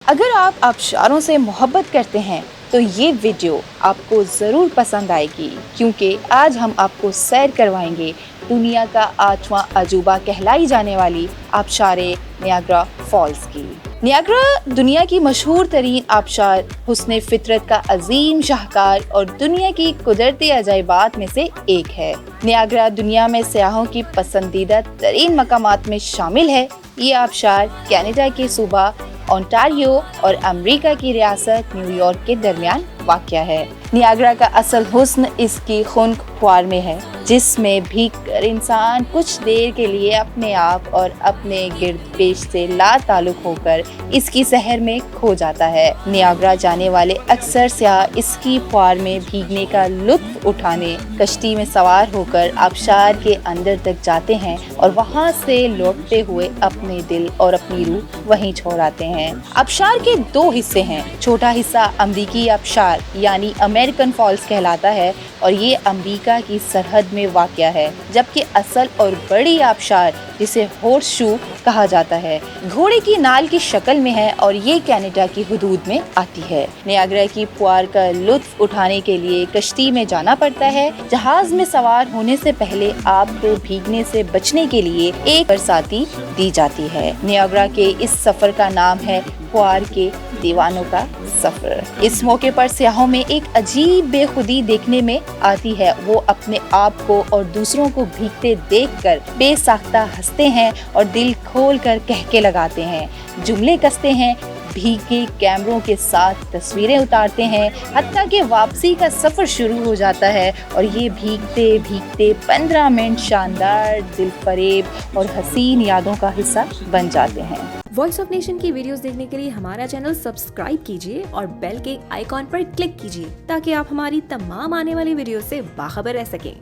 اگر آپ آبشاروں سے محبت کرتے ہیں تو یہ ویڈیو آپ کو ضرور پسند آئے گی، کیونکہ آج ہم آپ کو سیر کروائیں گے دنیا کا 8واں عجوبہ کہلائی جانے والی آبشار نیاگرا فالز کی۔ نیاگرا دنیا کی مشہور ترین آبشار، حسن فطرت کا عظیم شاہکار اور دنیا کی قدرتی عجائبات میں سے ایک ہے۔ نیاگرا دنیا میں سیاحوں کی پسندیدہ ترین مقامات میں شامل ہے۔ یہ آبشار کینیڈا کے صوبہ اونٹاریو اور امریکہ کی ریاست نیو یارک کے درمیان واقع ہے۔ نیاگرا کا اصل حسن اس کی خنک پھوار میں ہے، جس میں بھیگ کر انسان کچھ دیر کے لیے اپنے آپ اور اپنے گرد پیش سے لا تعلق ہو کر اس کی سحر میں کھو جاتا ہے۔ نیاگرا جانے والے اکثر سیاح اس کی پھوار میں بھیگنے کا لطف اٹھانے کشتی میں سوار ہو کر آبشار کے اندر تک جاتے ہیں اور وہاں سے لوٹتے ہوئے اپنے دل اور اپنی روح وہیں چھوڑ آتے ہیں۔ آبشار کے 2 حصے ہیں۔ چھوٹا حصہ امریکی آبشار یعنی امریکن فالز کہلاتا ہے اور یہ امریکہ کی سرحد میں واقع ہے، جبکہ اصل اور بڑی آبشار جسے ہورس شو کہا جاتا ہے گھوڑے کی نال کی شکل میں ہے اور یہ کینیڈا کی حدود میں آتی ہے۔ نیاگرا کی پھوار کا لطف اٹھانے کے لیے کشتی میں جانا پڑتا ہے۔ جہاز میں سوار ہونے سے پہلے آپ کو بھیگنے سے بچنے کے لیے ایک برساتی دی جاتی ہے۔ نیاگرا کے اس سفر کا نام ہے پھوار کے دیوانوں کا سفر۔ اس موقع پر سیاحوں میں ایک عجیب بے خودی دیکھنے میں آتی ہے۔ وہ اپنے آپ کو اور دوسروں کو بھیگتے دیکھ کر بے ساختہ ہنستے ہیں اور دل کھول کر کہکے لگاتے ہیں، جملے کستے ہیں، بھیگے کیمروں کے ساتھ تصویریں اتارتے ہیں، حتیٰ کہ واپسی کا سفر شروع ہو جاتا ہے اور یہ بھیگتے بھیگتے 15 منٹ شاندار، دل فریب اور حسین یادوں کا حصہ بن جاتے ہیں۔ وائس آف نیشن کی ویڈیوز دیکھنے کے لیے ہمارا چینل سبسکرائب کیجیے اور بیل کے آئیکن پر کلک کیجیے تاکہ آپ ہماری تمام آنے والی ویڈیوز سے باخبر رہ سکیں۔